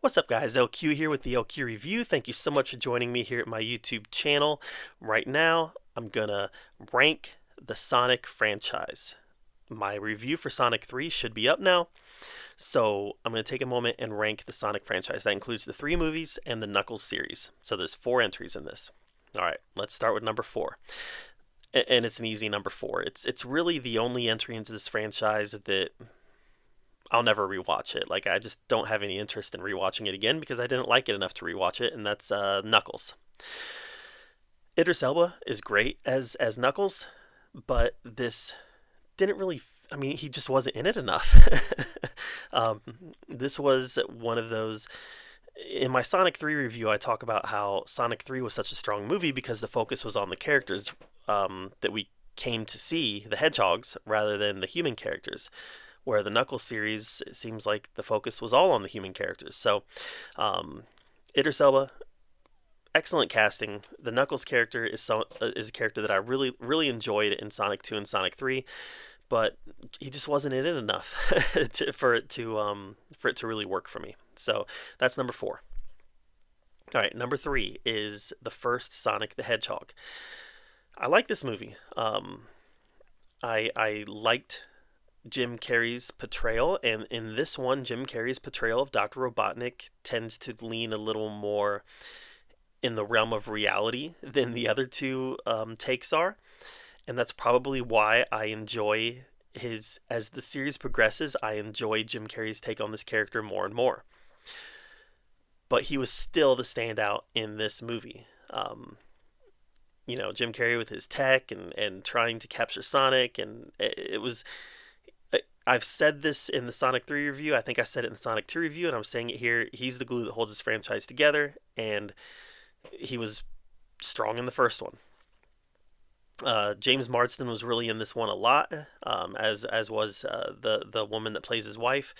What's up, guys? LQ here with the LQ Review. Thank you so much for joining me here at my YouTube channel. Right now, I'm gonna rank the Sonic franchise. My review for Sonic 3 should be up now, so I'm gonna take a moment and rank the Sonic franchise. That includes the 3 movies and the Knuckles series. So there's 4 entries in this. All right, let's start with number 4. And it's an easy number 4. It's really the only entry into this franchise that I'll never rewatch it. Like, I just don't have any interest in rewatching it again because I didn't like it enough to rewatch it, and that's Knuckles. Idris Elba is great as Knuckles, but this didn't really. I mean, he just wasn't in it enough. um, this was one of those. In my Sonic 3 review, I talk about how Sonic 3 was such a strong movie because the focus was on the characters that we came to see, the hedgehogs, rather than the human characters. Where the Knuckles series, it seems like the focus was all on the human characters. So, Idris Elba, excellent casting. The Knuckles character is a character that I really enjoyed in Sonic 2 and Sonic 3, but he just wasn't in it enough for it to really work for me. So that's number 4. All right, number 3 is the first Sonic the Hedgehog. I like this movie. I liked Jim Carrey's portrayal, and in this one, Jim Carrey's portrayal of Dr. Robotnik tends to lean a little more in the realm of reality than the other two takes are, and that's probably why I enjoy as the series progresses, I enjoy Jim Carrey's take on this character more and more. But he was still the standout in this movie. Jim Carrey with his tech and trying to capture Sonic, and it was. I've said this in the Sonic 3 review. I think I said it in the Sonic 2 review, and I'm saying it here. He's the glue that holds this franchise together, and he was strong in the first one. James Marsden was really in this one a lot, as was the woman that plays his wife,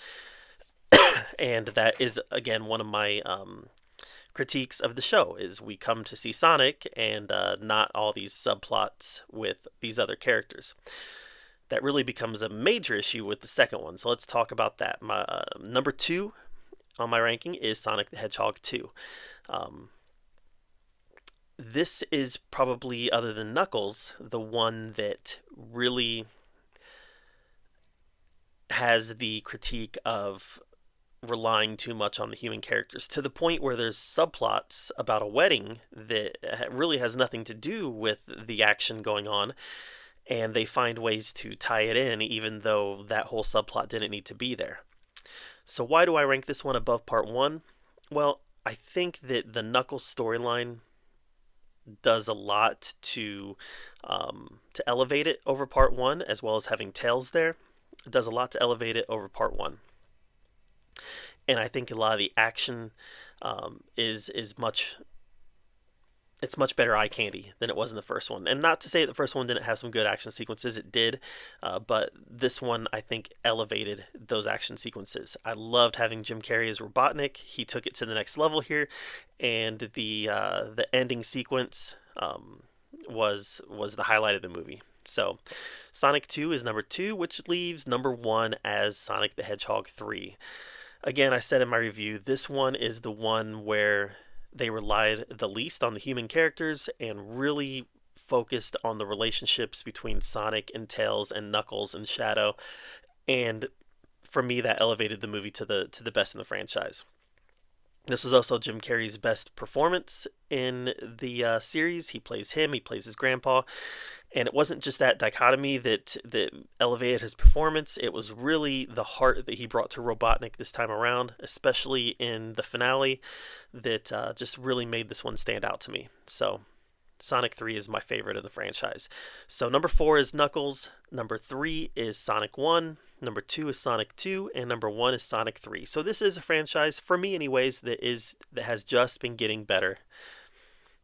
and that is again one of my critiques of the show. Is we come to see Sonic and not all these subplots with these other characters. That really becomes a major issue with the second one. So let's talk about that. My number 2 on my ranking is Sonic the Hedgehog 2. This is probably, other than Knuckles, the one that really has the critique of relying too much on the human characters, to the point where there's subplots about a wedding that really has nothing to do with the action going on, and they find ways to tie it in even though that whole subplot didn't need to be there. So why do I rank this one above part 1? Well, I think that the Knuckles storyline does a lot to elevate it over part 1, as well as having Tails there. It does a lot to elevate it over part 1. And I think a lot of the action is much better eye candy than it was in the first one. And not to say that the first one didn't have some good action sequences, it did, but this one I think elevated those action sequences. I loved having Jim Carrey as Robotnik. He took it to the next level here, and the ending sequence was the highlight of the movie. So Sonic 2 is number 2, which leaves number 1 as Sonic the Hedgehog 3. Again, I said in my review, this one is the one where they relied the least on the human characters and really focused on the relationships between Sonic and Tails and Knuckles and Shadow. And for me, that elevated the movie to the best in the franchise. This was also Jim Carrey's best performance in the series. He plays his grandpa. And it wasn't just that dichotomy that elevated his performance. It was really the heart that he brought to Robotnik this time around, especially in the finale, that just really made this one stand out to me. So Sonic 3 is my favorite of the franchise. So number 4 is Knuckles, number 3 is Sonic 1, number 2 is Sonic 2, and number 1 is Sonic 3. So this is a franchise, for me anyways, that has just been getting better,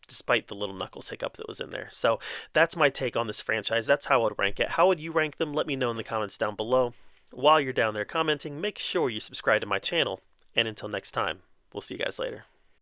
despite the little Knuckles hiccup that was in there. So that's my take on this franchise. That's how I would rank it. How would you rank them? Let me know in the comments down below. While you're down there commenting, make sure you subscribe to my channel. And until next time, we'll see you guys later.